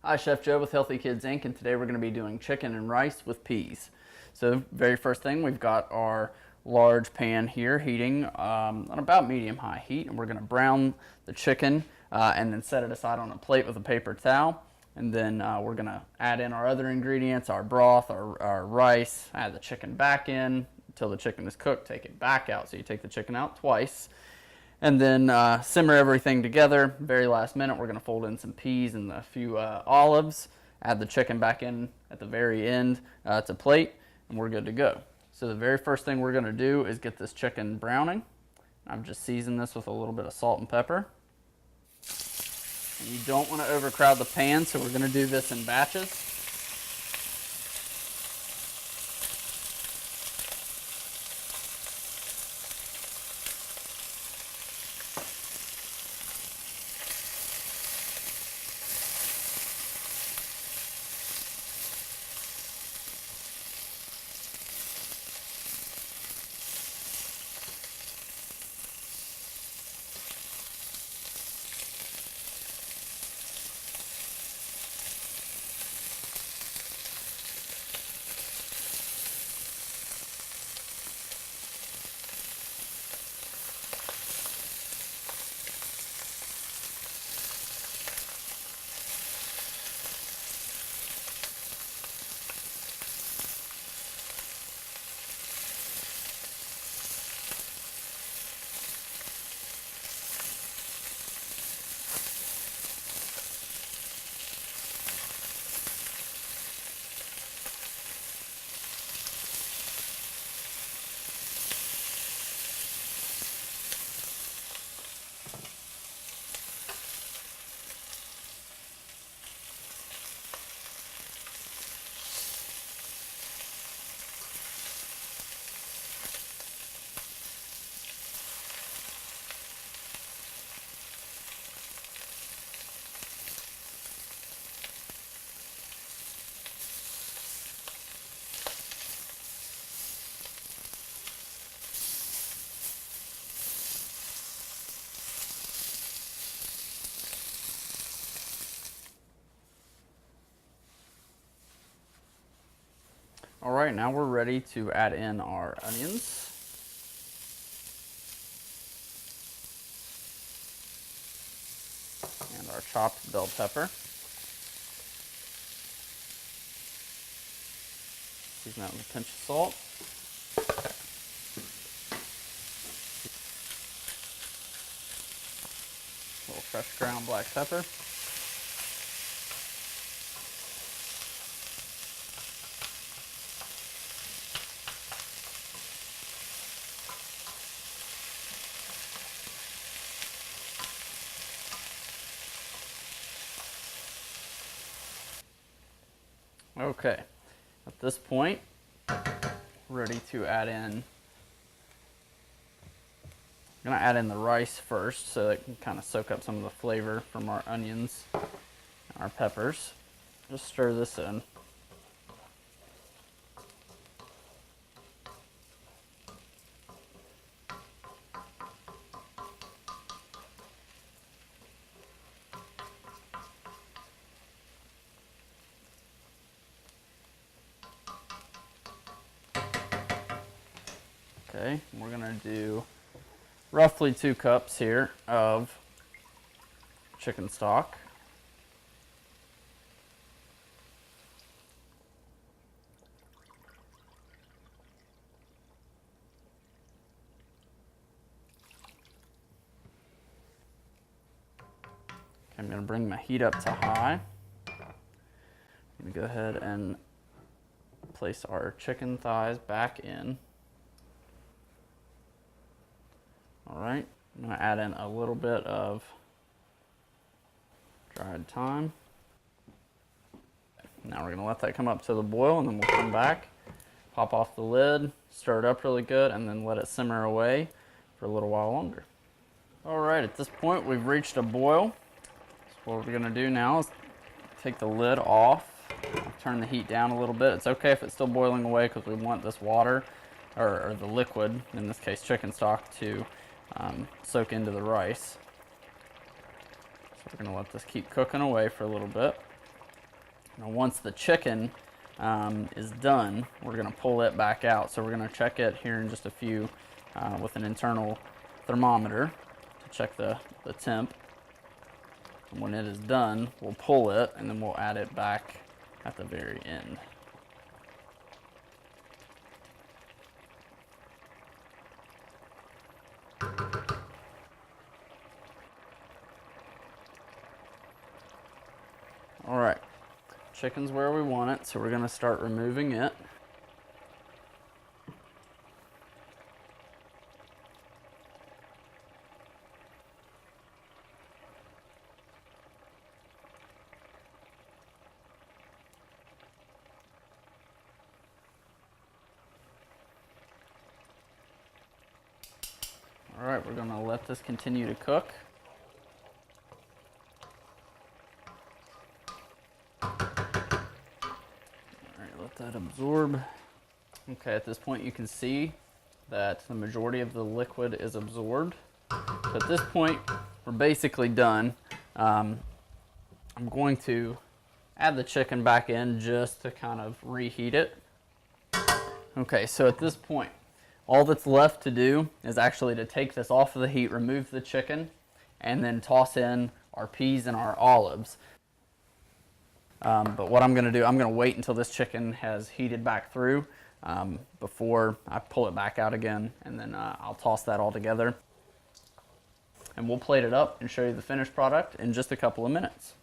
Hi, Chef Joe with Healthy Kids Inc. and today we're going to be doing chicken and rice with peas. So very first thing, we've got our large pan here heating on about medium-high heat, and we're going to brown the chicken and then set it aside on a plate with a paper towel. And then we're going to add in our other ingredients, our broth, our rice, add the chicken back in until the chicken is cooked, take it back out. So you take the chicken out twice. And then simmer everything together. Very last minute, we're going to fold in some peas and a few olives. Add the chicken back in at the very end to plate, and we're good to go. So the very first thing we're going to do is get this chicken browning. I've just seasoned this with a little bit of salt and pepper. And you don't want to overcrowd the pan, so we're going to do this in batches. All right, now we're ready to add in our onions. And our chopped bell pepper. Season that with a pinch of salt. A little fresh ground black pepper. Okay, at this point, ready to add in, I'm going to add in the rice first so it can kind of soak up some of the flavor from our onions and our peppers. Just stir this in. Okay, we're going to do roughly 2 cups here of chicken stock. Okay, I'm going to bring my heat up to high. I'm going to go ahead and place our chicken thighs back in. All right, I'm going to add in a little bit of dried thyme. Now we're going to let that come up to the boil, and then we'll come back, pop off the lid, stir it up really good, and then let it simmer away for a little while longer. All right, at this point we've reached a boil. So what we're going to do now is take the lid off. I'll turn the heat down a little bit. It's okay if it's still boiling away because we want this water, or the liquid, in this case chicken stock, to soak into the rice. So we're going to let this keep cooking away for a little bit. Now once the chicken is done, we're going to pull it back out. So we're going to check it here in just a few with an internal thermometer to check the temp. And when it is done, we'll pull it and then we'll add it back at the very end. All right, chicken's where we want it, so we're going to start removing it. All right, we're going to let this continue to cook. Let that absorb. Okay, at this point you can see that the majority of the liquid is absorbed. So at this point, we're basically done. I'm going to add the chicken back in just to kind of reheat it. Okay, so at this point, all that's left to do is actually to take this off of the heat, remove the chicken, and then toss in our peas and our olives. But what I'm going to do, I'm going to wait until this chicken has heated back through before I pull it back out again, and then I'll toss that all together. And we'll plate it up and show you the finished product in just a couple of minutes.